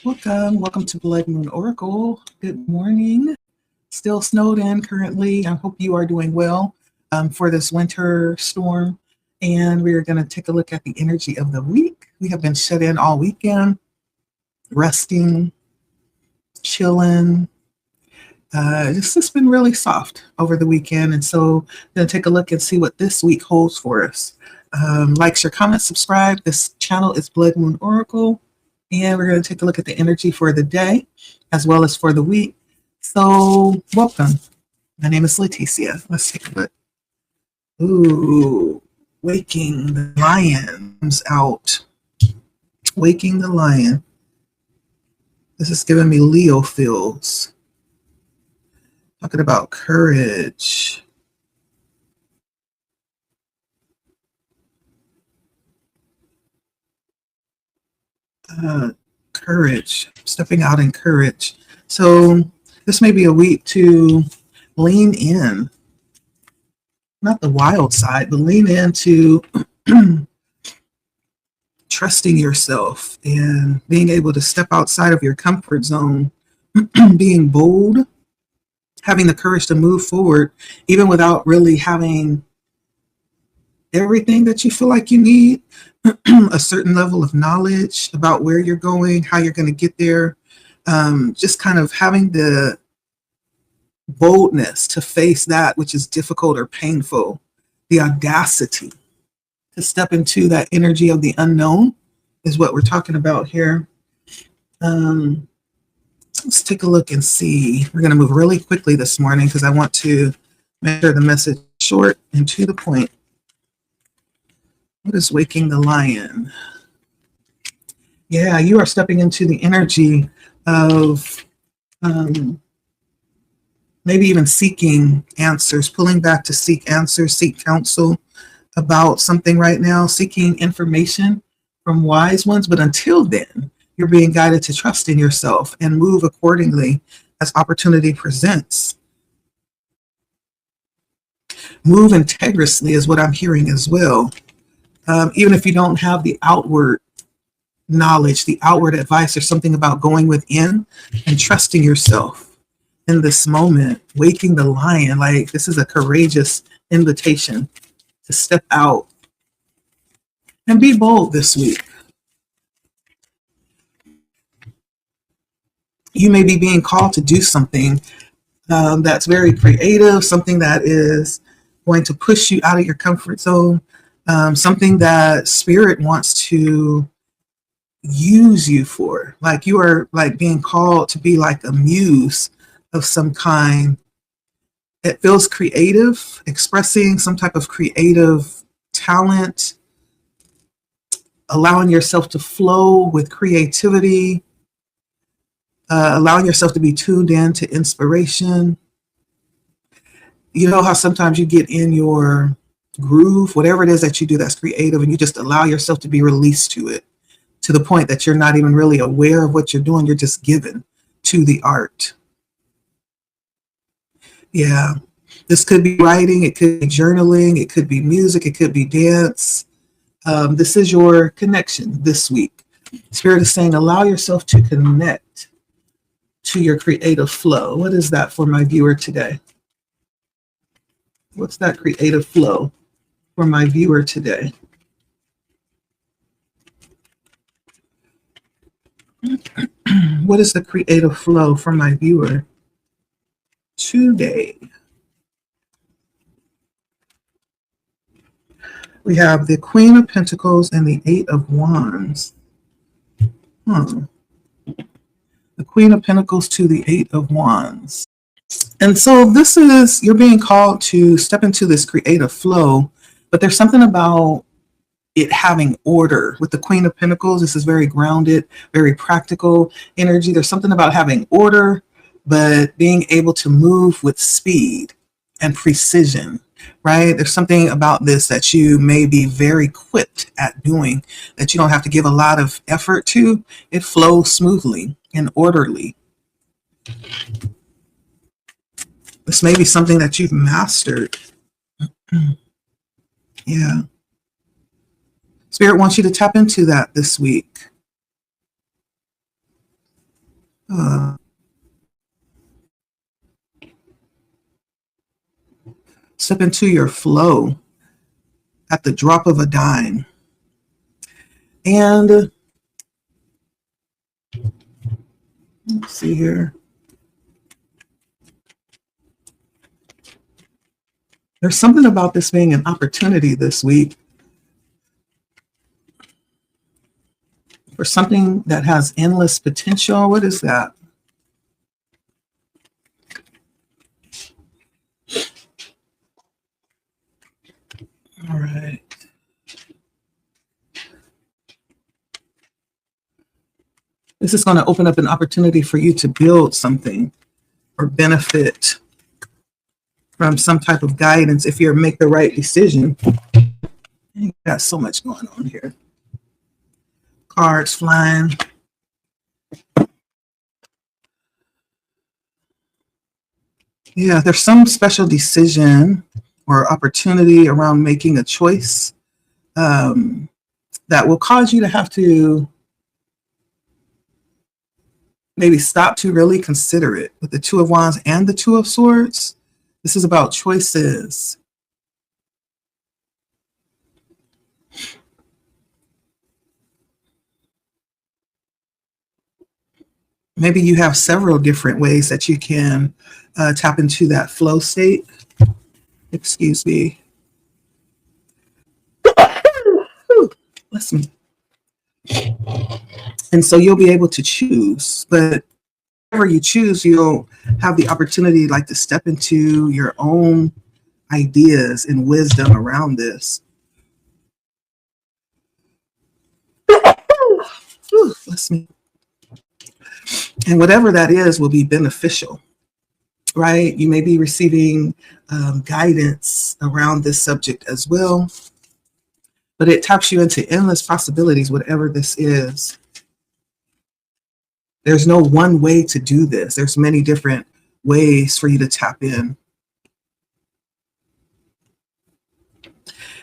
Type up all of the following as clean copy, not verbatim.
Welcome to Blood Moon Oracle. Good morning. Still snowed in currently. I hope you are doing well for this winter storm. And we're going to take a look at the energy of the week. We have been shut in all weekend, resting, chilling. It's just been really soft over the weekend. And so I'm going to take a look and see what this week holds for us. Like, share, comment, subscribe. This channel is Blood Moon Oracle. And we're going to take a look at the energy for the day as well as for the week. So, welcome. My name is Leticia. Let's take a look. Ooh, waking the lions out. Waking the lion. This is giving me Leo feels. Talking about courage. Courage, stepping out in courage. So this may be a week to lean in, not the wild side, but lean into trusting yourself and being able to step outside of your comfort zone, being bold, having the courage to move forward, even without really having everything that you feel like you need, a certain level of knowledge about where you're going, how you're going to get there, just kind of having the boldness to face that which is difficult or painful, the audacity to step into that energy of the unknown is what we're talking about here. Let's take a look and see. We're going to move really quickly this morning because I want to make sure the message is short and to the point. What is waking the lion? Yeah, you are stepping into the energy of maybe even seeking answers, pulling back to seek answers, seek counsel about something right now, seeking information from wise ones. But until then, you're being guided to trust in yourself and move accordingly as opportunity presents. Move integriously is what I'm hearing as well. Even if you don't have the outward knowledge, the outward advice, or something about going within and trusting yourself in this moment, waking the lion. Like, this is a courageous invitation to step out and be bold this week. You may be being called to do something that's very creative, something that is going to push you out of your comfort zone, something that spirit wants to use you for. Like, you are like being called to be like a muse of some kind. It feels creative, expressing some type of creative talent, allowing yourself to flow with creativity, allowing yourself to be tuned in to inspiration. You know how sometimes you get in your groove, whatever it is that you do that's creative, and you just allow yourself to be released to it, to the point that you're not even really aware of what you're doing. You're just given to the art. Yeah, this could be writing, it could be journaling, it could be music, it could be dance. This is your connection this week. Spirit is saying, allow yourself to connect to your creative flow. What is that for my viewer today? What's that creative flow for my viewer today? What is the creative flow for my viewer today? We have the Queen of Pentacles and the Eight of Wands. The Queen of Pentacles to the Eight of Wands. And so this is, you're being called to step into this creative flow, but there's something about it having order. With the Queen of Pentacles, this is very grounded, very practical energy. There's something about having order, but being able to move with speed and precision, right? There's something about this that you may be very equipped at doing, that you don't have to give a lot of effort to. It flows smoothly and orderly. This may be something that you've mastered. Yeah. Spirit wants you to tap into that this week. Uh, Step into your flow at the drop of a dime. And let's see here. There's something about this being an opportunity this week for something that has endless potential. What is that? All right. This is going to open up an opportunity for you to build something or benefit from some type of guidance if you make the right decision. You got so much going on here. Cards flying. Yeah, there's some special decision or opportunity around making a choice that will cause you to have to maybe stop to really consider it. With the Two of Wands and the Two of Swords, this is about choices. Maybe you have several different ways that you can tap into that flow state. Excuse me. Bless me. And so you'll be able to choose, but whatever you choose, you'll have the opportunity like to step into your own ideas and wisdom around this. Bless me. And whatever that is will be beneficial, right? You may be receiving guidance around this subject as well, but it taps you into endless possibilities, whatever this is. There's no one way to do this. There's many different ways for you to tap in.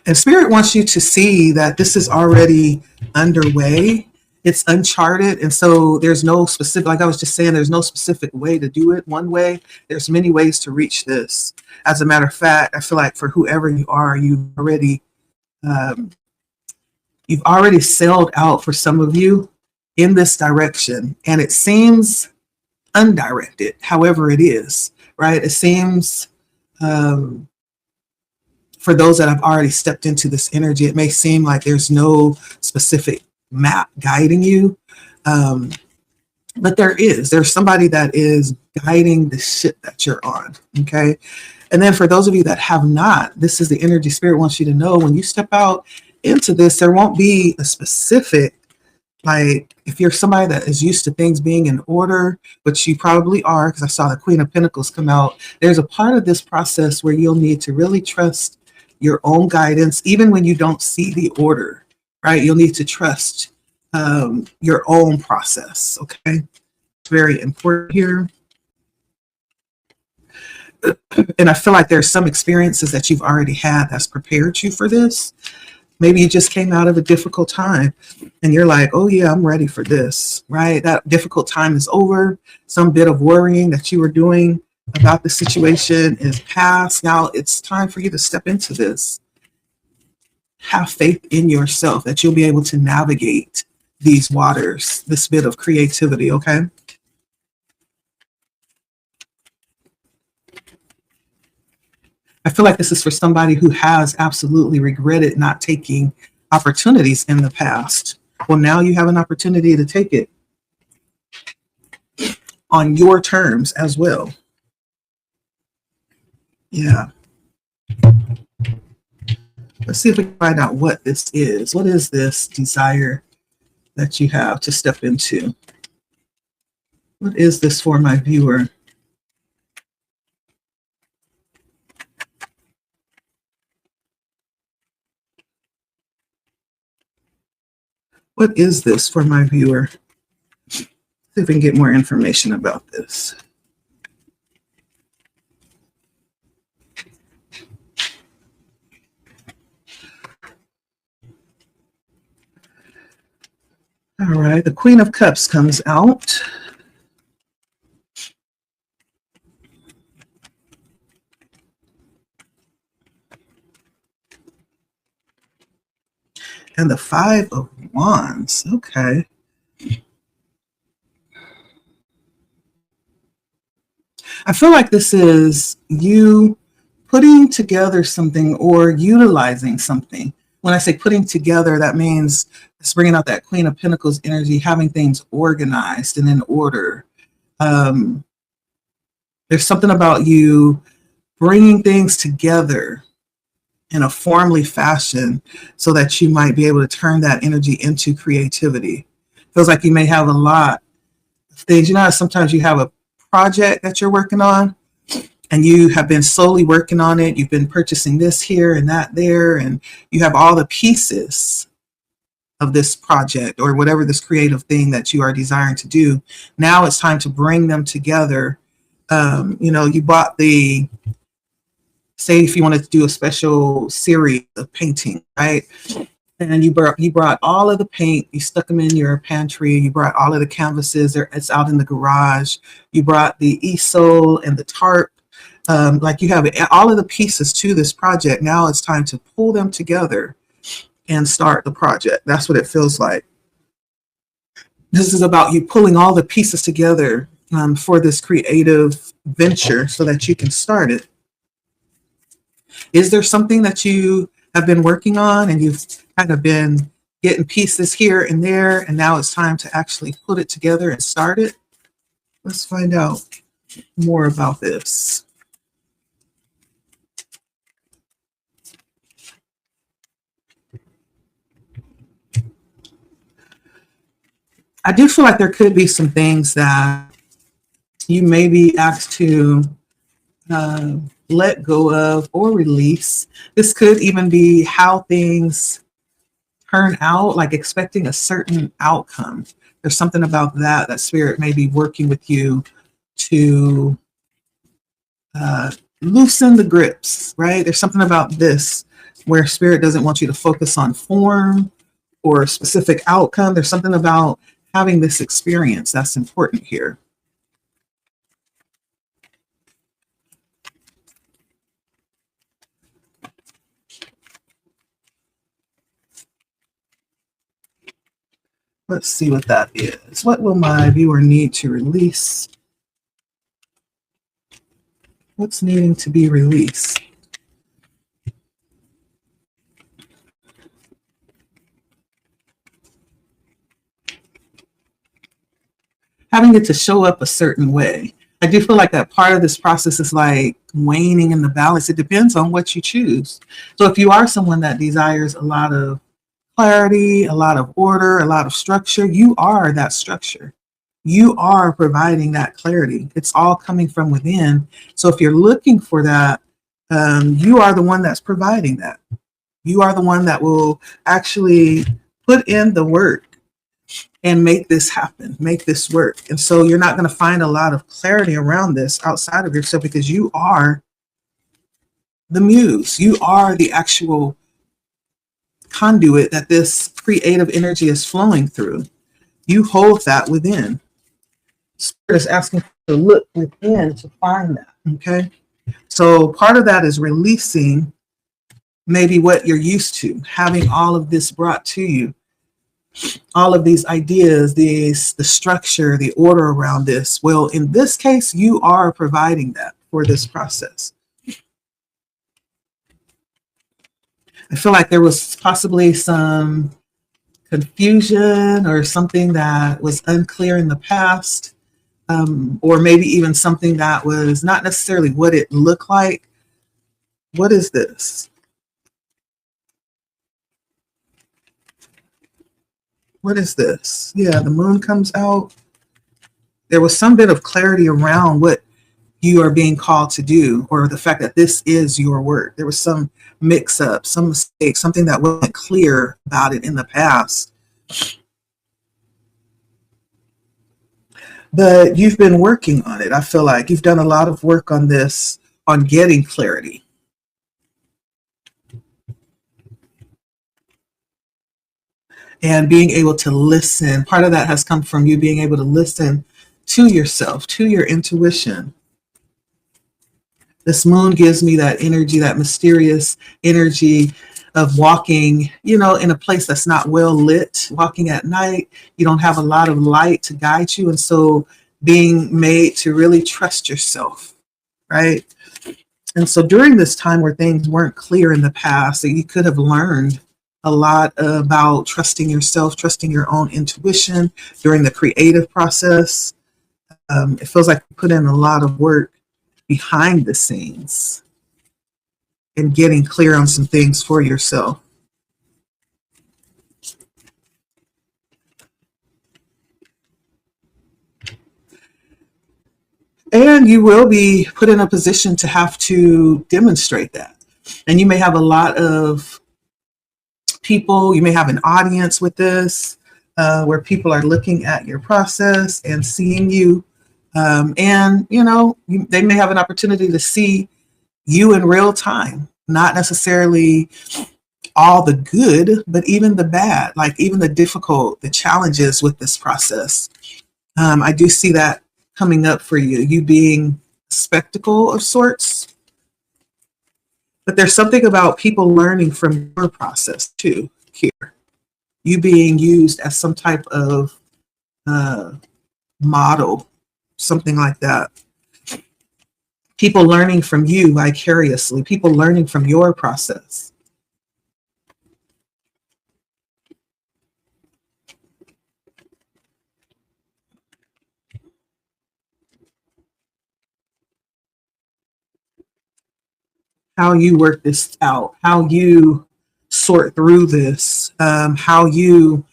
And Spirit wants you to see that this is already underway. It's uncharted. And so there's no specific, like I was just saying, there's no specific way to do it one way. There's many ways to reach this. As a matter of fact, I feel like for whoever you are, you've already sailed out for some of you in this direction. And it seems undirected, however it is, right? It seems for those that have already stepped into this energy, it may seem like there's no specific map guiding you. But there's somebody that is guiding the ship that you're on. Okay. And then for those of you that have not, this is the energy Spirit wants you to know when you step out into this, there won't be a specific, like if you're somebody that is used to things being in order, which you probably are, because I saw the Queen of Pentacles come out, there's a part of this process where you'll need to really trust your own guidance, even when you don't see the order, right? You'll need to trust your own process, okay? It's very important here. And I feel like there's some experiences that you've already had that's prepared you for this. Maybe you just came out of a difficult time and you're like, oh yeah, I'm ready for this, right? That difficult time is over. Some bit of worrying that you were doing about the situation is past. Now it's time for you to step into this. Have faith in yourself that you'll be able to navigate these waters, this bit of creativity, okay? I feel like this is for somebody who has absolutely regretted not taking opportunities in the past. Well, now you have an opportunity to take it on your terms as well. Yeah. Let's see if we can find out what this is. What is this desire that you have to step into? What is this for my viewer? What is this for my viewer? See if we can get more information about this. All right, the Queen of Cups comes out. and the Five of Wands. Okay. I feel like this is you putting together something or utilizing something. When I say putting together, that means it's bringing out that Queen of Pentacles energy, having things organized and in order. Um, there's something about you bringing things together in a formally fashion so that you might be able to turn that energy into creativity. Feels like you may have a lot of things. You know how sometimes you have a project that you're working on and you have been slowly working on it. You've been purchasing this here and that there, and you have all the pieces of this project or whatever this creative thing that you are desiring to do. Now it's time to bring them together. You bought say if you wanted to do a special series of painting, right? And you brought all of the paint, you stuck them in your pantry, you brought all of the canvases, it's out in the garage, you brought the easel and the tarp, like you have all of the pieces to this project. Now it's time to pull them together and start the project. That's what it feels like. This is about you pulling all the pieces together for this creative venture so that you can start it. Is there something that you have been working on and you've kind of been getting pieces here and there, and now it's time to actually put it together and start it? Let's find out more about this. I do feel like there could be some things that you may be asked to let go of or release. This could even be how things turn out, like expecting a certain outcome. There's something about that Spirit may be working with you to loosen the grips, right? There's something about this where Spirit doesn't want you to focus on form or a specific outcome. There's something about having this experience that's important here. Let's see what that is. What will my viewer need to release? What's needing to be released? Having it to show up a certain way. I do feel like that part of this process is like waning in the balance. It depends on what you choose. So if you are someone that desires a lot of clarity, a lot of order, a lot of structure, you are that structure. You are providing that clarity. It's all coming from within. So if you're looking for that, you are the one that's providing that. You are the one that will actually put in the work and make this happen, make this work. And so you're not going to find a lot of clarity around this outside of yourself because you are the muse. You are the actual conduit that this creative energy is flowing through. You hold that within. Spirit is asking you to look within to find that. Okay. So part of that is releasing maybe what you're used to, having all of this brought to you, all of these ideas, the structure, the order around this. Well, in this case, you are providing that for this process. I feel like there was possibly some confusion or something that was unclear in the past, or maybe even something that was not necessarily what it looked like. What is this? What is this? Yeah, the moon comes out. There was some bit of clarity around what you are being called to do, or the fact that this is your work. There was some mix up, some mistake, something that wasn't clear about it in the past. But you've been working on it. I feel like you've done a lot of work on this, on getting clarity. And being able to listen. Part of that has come from you being able to listen to yourself, to your intuition. This moon gives me that energy, that mysterious energy of walking, you know, in a place that's not well lit, walking at night. You don't have a lot of light to guide you. And so being made to really trust yourself, right? And so during this time where things weren't clear in the past, that you could have learned a lot about trusting yourself, trusting your own intuition during the creative process. It feels like you put in a lot of work behind the scenes and getting clear on some things for yourself. And you will be put in a position to have to demonstrate that. And you may have a lot of people, you may have an audience with this, where people are looking at your process and seeing you. And, you know, they may have an opportunity to see you in real time, not necessarily all the good, but even the bad, like even the difficult, the challenges with this process. I do see that coming up for you, you being a spectacle of sorts. But there's something about people learning from your process too here. You being used as some type of model, something like that. People learning from you vicariously, people learning from your process. How you work this out, how you sort through this, how you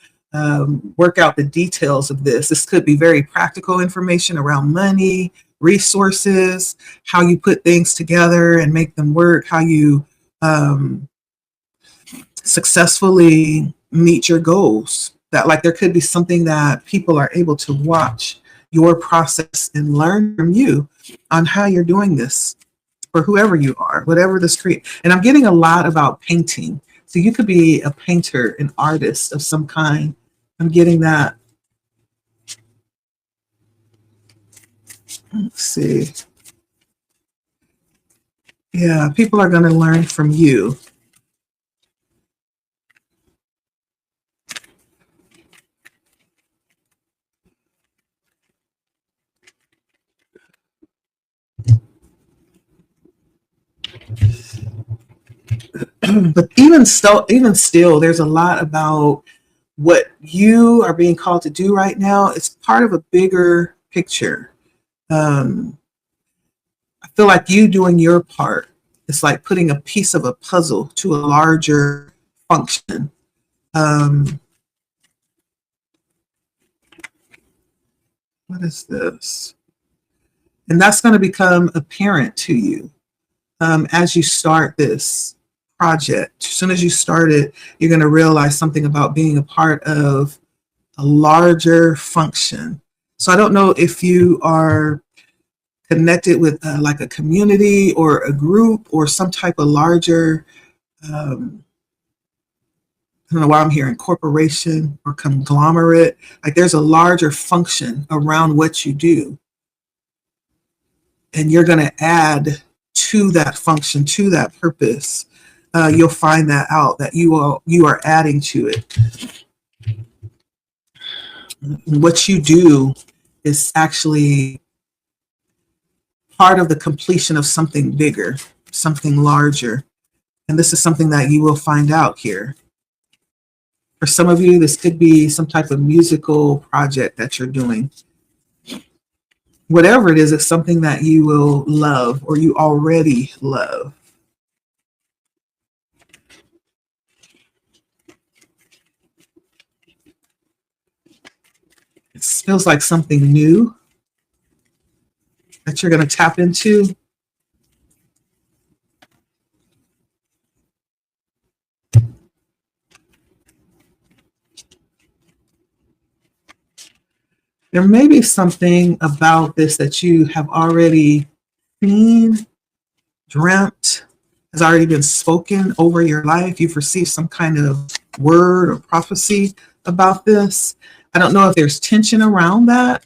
work out the details of this. This could be very practical information around money, resources, how you put things together and make them work, how you successfully meet your goals. That, like, there could be something that people are able to watch your process and learn from you on how you're doing this for whoever you are, whatever this create. And I'm getting a lot about painting. So you could be a painter, an artist of some kind. I'm getting that. Let's see. Yeah, people are going to learn from you. But even still, there's a lot about what you are being called to do right now. It's part of a bigger picture. I feel like you doing your part. It's like putting a piece of a puzzle to a larger function. What is this? And that's going to become apparent to you as you start this project. As soon as you start it, you're going to realize something about being a part of a larger function. So I don't know if you are connected with like a community or a group or some type of larger, I don't know why I'm hearing corporation or conglomerate. Like there's a larger function around what you do. And you're going to add to that function, to that purpose. You'll find that out, that you are adding to it. What you do is actually part of the completion of something bigger, something larger. And this is something that you will find out here. For some of you, this could be some type of musical project that you're doing. Whatever it is, it's something that you will love or you already love. It feels like something new that you're going to tap into. There may be something about this that you have already seen, dreamt, has already been spoken over your life. You've received some kind of word or prophecy about this. I don't know if there's tension around that,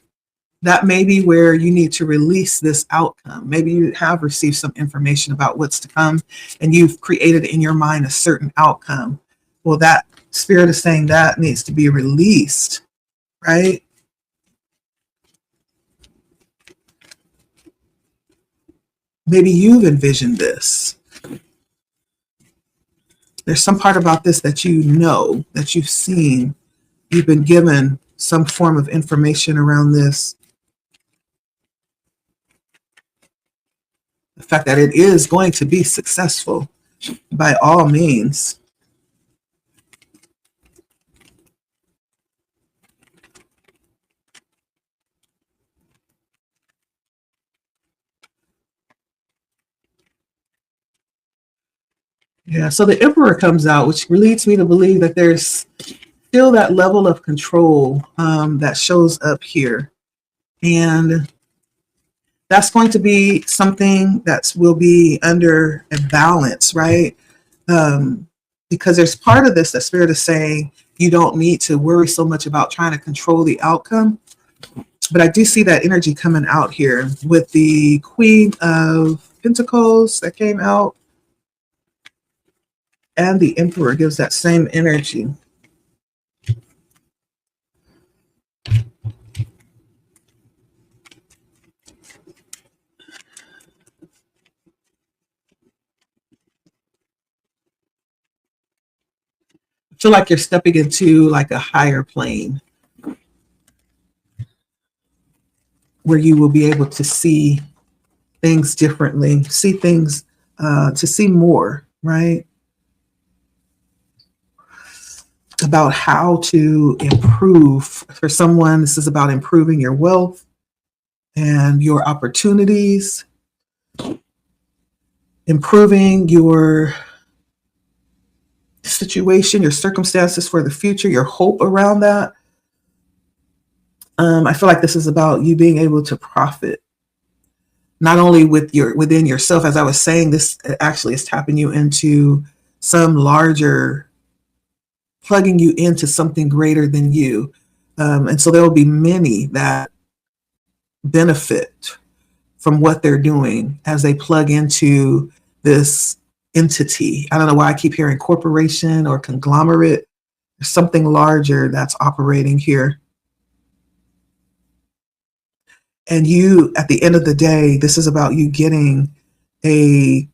that may be where you need to release this outcome. Maybe you have received some information about what's to come and you've created in your mind a certain outcome. Well, that spirit is saying that needs to be released, right? Maybe you've envisioned this. There's some part about this that you know, that you've seen. You've been given some form of information around this. The fact that it is going to be successful by all means. Yeah, so the Emperor comes out, which leads me to believe that there's still that level of control that shows up here. And that's going to be something that will be under a balance, right? Because there's part of this that Spirit is saying you don't need to worry so much about trying to control the outcome. But I do see that energy coming out here with the Queen of Pentacles that came out, and the Emperor gives that same energy. I feel like you're stepping into like a higher plane where you will be able to see things differently, see things, to see more, right? About how to improve. For someone, this is about improving your wealth and your opportunities, improving your situation, your circumstances for the future, your hope around that. I feel like this is about you being able to profit, not only within yourself. As I was saying, this actually is tapping you into some larger, plugging you into something greater than you. And so there will be many that benefit from what they're doing as they plug into this entity. I don't know why I keep hearing corporation or conglomerate. There's something larger that's operating here. And you, at the end of the day, this is about you getting a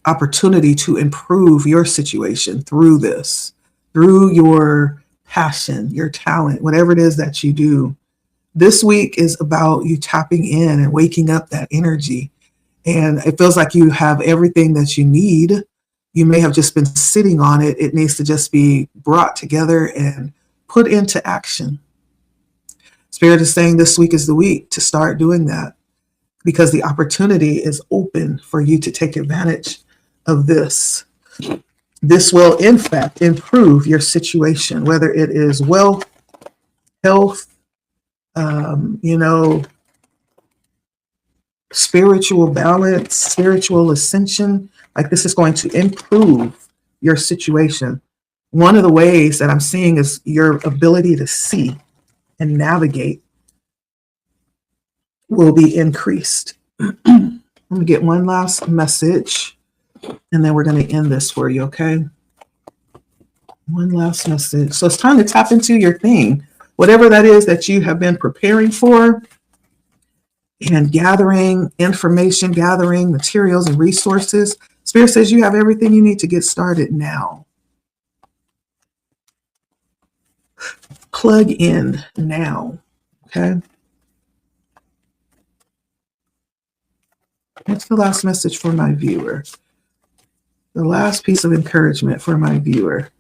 opportunity to improve your situation through this, through your passion, your talent, whatever it is that you do. This week is about you tapping in and waking up that energy. And it feels like you have everything that you need. You may have just been sitting on it. It needs to just be brought together and put into action. Spirit is saying this week is the week to start doing that, because the opportunity is open for you to take advantage of this. This will, in fact, improve your situation, whether it is wealth, health, spiritual balance, spiritual ascension. Like, this is going to improve your situation. One of the ways that I'm seeing is your ability to see and navigate will be increased. Let me get one last message, and then we're going to end this for you, okay? One last message. So it's time to tap into your thing, whatever that is that you have been preparing for and gathering information, gathering materials and resources. Spirit says you have everything you need to get started now. Plug in now, okay? What's the last message for my viewer? The last piece of encouragement for my viewer.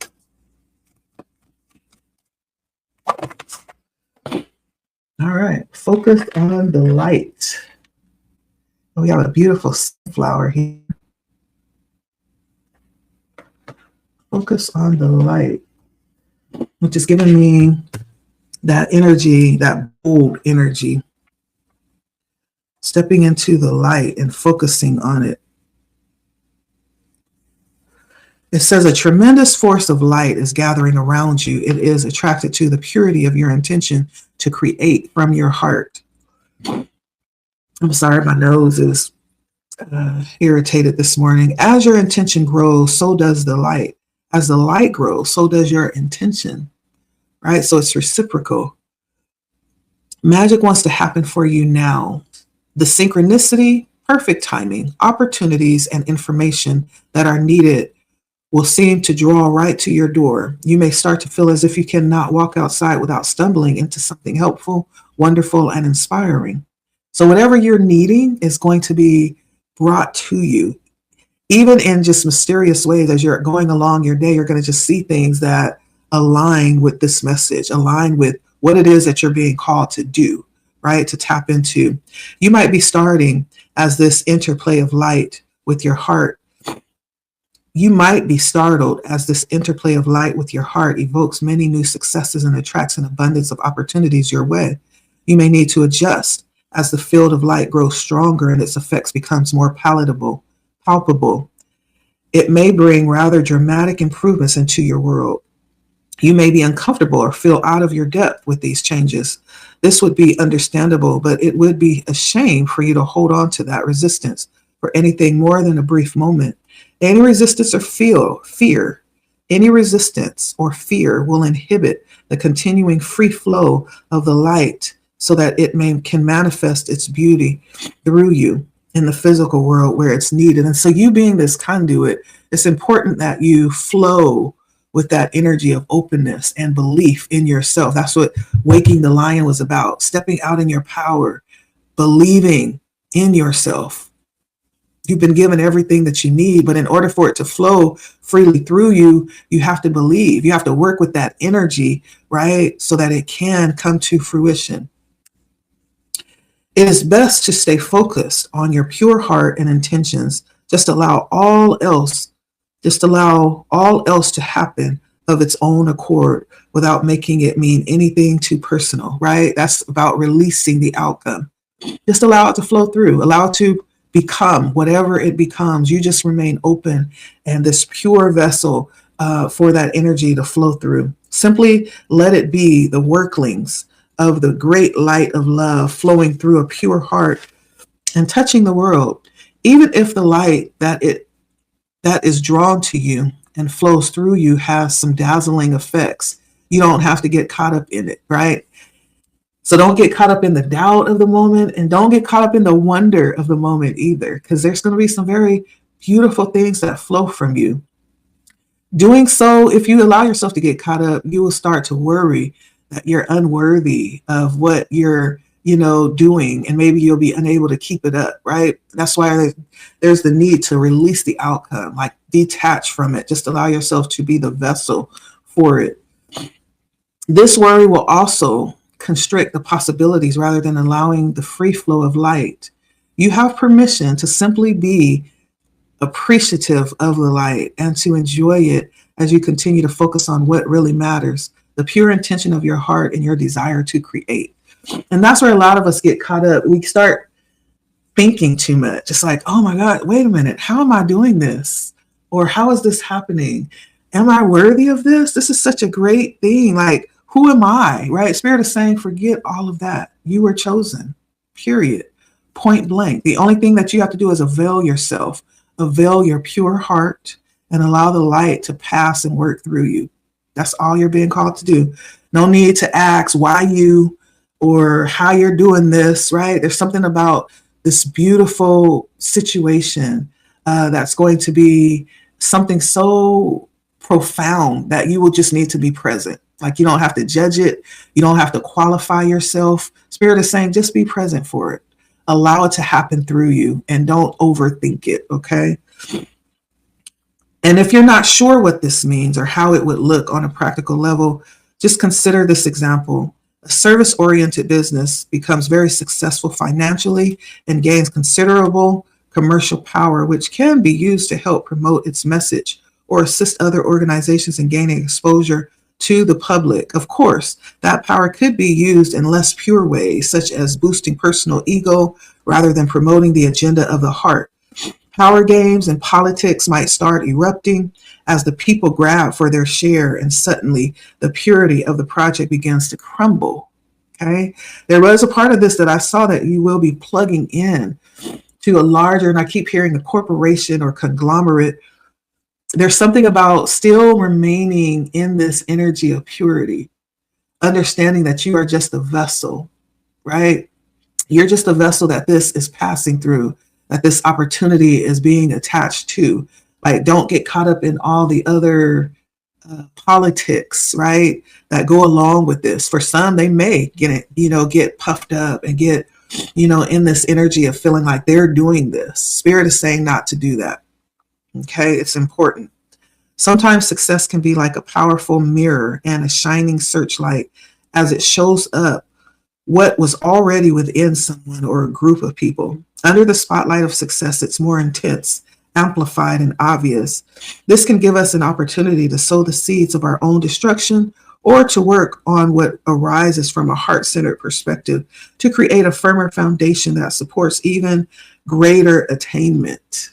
All right, focus on the light. We have a beautiful sunflower here. Focus on the light, which is giving me that energy, that bold energy. Stepping into the light and focusing on it. It says a tremendous force of light is gathering around you. It is attracted to the purity of your intention to create from your heart. I'm sorry, my nose is irritated this morning. As your intention grows, so does the light. As the light grows, so does your intention, right? So it's reciprocal. Magic wants to happen for you now. The synchronicity, perfect timing, opportunities, and information that are needed will seem to draw right to your door. You may start to feel as if you cannot walk outside without stumbling into something helpful, wonderful, and inspiring. So whatever you're needing is going to be brought to you, even in just mysterious ways. As you're going along your day, you're going to just see things that align with this message, align with what it is that you're being called to do, right? To tap into. You might be starting as this interplay of light with your heart. You might be startled as this interplay of light with your heart evokes many new successes and attracts an abundance of opportunities your way. You may need to adjust as the field of light grows stronger and its effects becomes more palatable, palpable. It may bring rather dramatic improvements into your world. You may be uncomfortable or feel out of your depth with these changes. This would be understandable, but it would be a shame for you to hold on to that resistance for anything more than a brief moment. Any resistance or fear, any resistance or fear will inhibit the continuing free flow of the light so that it can manifest its beauty through you in the physical world where it's needed. And so you being this conduit, it's important that you flow with that energy of openness and belief in yourself. That's what Waking the Lion was about, stepping out in your power, believing in yourself. You've been given everything that you need, but in order for it to flow freely through you, you have to believe. You have to work with that energy, right? So that it can come to fruition. It is best to stay focused on your pure heart and intentions. Just allow all else to happen of its own accord without making it mean anything too personal, right? That's about releasing the outcome. Just allow it to flow through, allow it to become whatever it becomes. You just remain open and this pure vessel for that energy to flow through. Simply let it be the workings of the great light of love flowing through a pure heart and touching the world. Even if the light that is drawn to you and flows through you has some dazzling effects, you don't have to get caught up in it, right? So don't get caught up in the doubt of the moment, and don't get caught up in the wonder of the moment either, because there's going to be some very beautiful things that flow from you. Doing so, if you allow yourself to get caught up, you will start to worry that you're unworthy of what you're, doing, and maybe you'll be unable to keep it up, right? That's why there's the need to release the outcome, like detach from it. Just allow yourself to be the vessel for it. This worry will also constrict the possibilities rather than allowing the free flow of light. You have permission to simply be appreciative of the light and to enjoy it as you continue to focus on what really matters, the pure intention of your heart and your desire to create. And that's where a lot of us get caught up. We start thinking too much. It's like, oh my God, wait a minute. How am I doing this? Or how is this happening? Am I worthy of this? This is such a great thing. Like, who am I, right? Spirit is saying, forget all of that. You were chosen, period, point blank. The only thing that you have to do is avail yourself, avail your pure heart, and allow the light to pass and work through you. That's all you're being called to do. No need to ask why you or how you're doing this, right? There's something about this beautiful situation that's going to be something so profound that you will just need to be present. Like, you don't have to judge it. You don't have to qualify yourself. Spirit is saying, just be present for it. Allow it to happen through you and don't overthink it, okay? And if you're not sure what this means or how it would look on a practical level, just consider this example. A service-oriented business becomes very successful financially and gains considerable commercial power, which can be used to help promote its message or assist other organizations in gaining exposure to the public. Of course, that power could be used in less pure ways, such as boosting personal ego rather than promoting the agenda of the heart. Power games and politics might start erupting as the people grab for their share, and suddenly the purity of the project begins to crumble. Okay. There was a part of this that I saw that you will be plugging in to a larger, and I keep hearing the corporation or conglomerate. There's something about still remaining in this energy of purity, understanding that you are just a vessel, right? You're just a vessel that this is passing through, that this opportunity is being attached to. Like, don't get caught up in all the other politics, right, that go along with this. For some, they may get puffed up and get, in this energy of feeling like they're doing this. Spirit is saying not to do that. Okay, it's important. Sometimes success can be like a powerful mirror and a shining searchlight as it shows up what was already within someone or a group of people. Under the spotlight of success, it's more intense, amplified, and obvious. This can give us an opportunity to sow the seeds of our own destruction, or to work on what arises from a heart-centered perspective to create a firmer foundation that supports even greater attainment.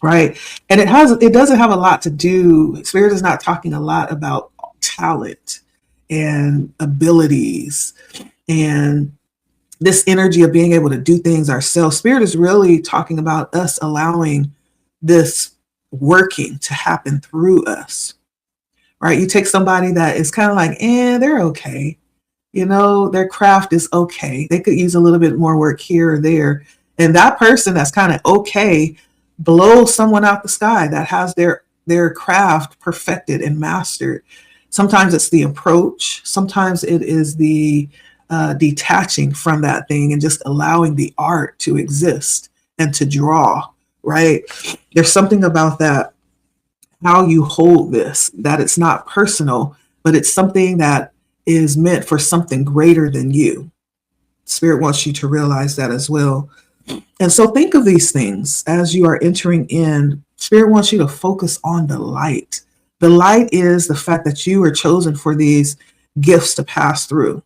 Right. And it doesn't have a lot to do. Spirit is not talking a lot about talent and abilities and this energy of being able to do things ourselves. Spirit is really talking about us allowing this working to happen through us. Right. You take somebody that is kind of like, they're okay. Their craft is okay. They could use a little bit more work here or there. And that person that's kind of okay blow someone out the sky that has their craft perfected and mastered. Sometimes it's the approach. Sometimes it is the detaching from that thing and just allowing the art to exist and to draw, right? There's something about that, how you hold this, that it's not personal, but it's something that is meant for something greater than you. Spirit wants you to realize that as well. And so think of these things as you are entering in. Spirit wants you to focus on the light. The light is the fact that you are chosen for these gifts to pass through,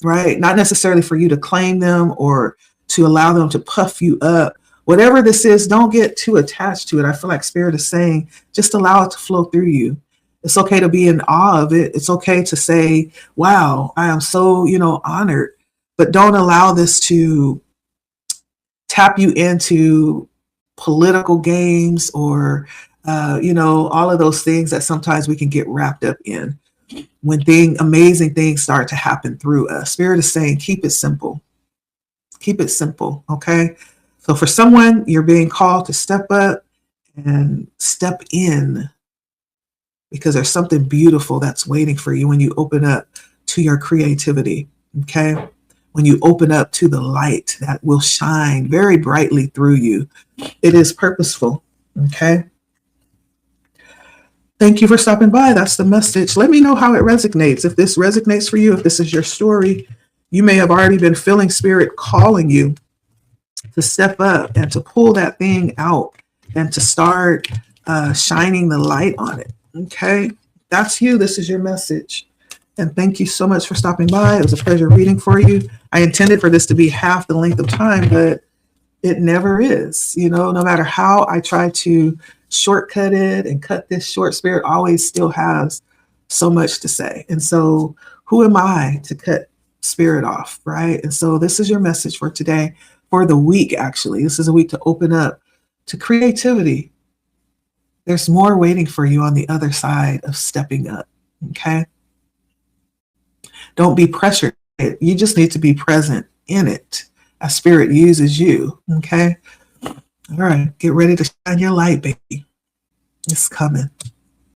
right? Not necessarily for you to claim them or to allow them to puff you up. Whatever this is, don't get too attached to it. I feel like Spirit is saying, just allow it to flow through you. It's okay to be in awe of it. It's okay to say, wow, I am so, honored, but don't allow this to tap you into political games or, all of those things that sometimes we can get wrapped up in when amazing things start to happen through us. Spirit is saying, keep it simple. Keep it simple. Okay. So for someone, you're being called to step up and step in because there's something beautiful that's waiting for you when you open up to your creativity. Okay. When you open up to the light that will shine very brightly through you. It is purposeful. Okay. Thank you for stopping by. That's the message. Let me know how it resonates. If this resonates for you, if this is your story, you may have already been feeling Spirit calling you to step up and to pull that thing out and to start shining the light on it. Okay. That's you. This is your message. And thank you so much for stopping by. It was a pleasure reading for you. I intended for this to be half the length of time, but it never is. No matter how I try to shortcut it and cut this short, Spirit always still has so much to say. And so who am I to cut Spirit off, right? And so this is your message for today, for the week, actually. This is a week to open up to creativity. There's more waiting for you on the other side of stepping up, okay? Don't be pressured. You just need to be present in it as Spirit uses you. Okay. All right. Get ready to shine your light, baby. It's coming.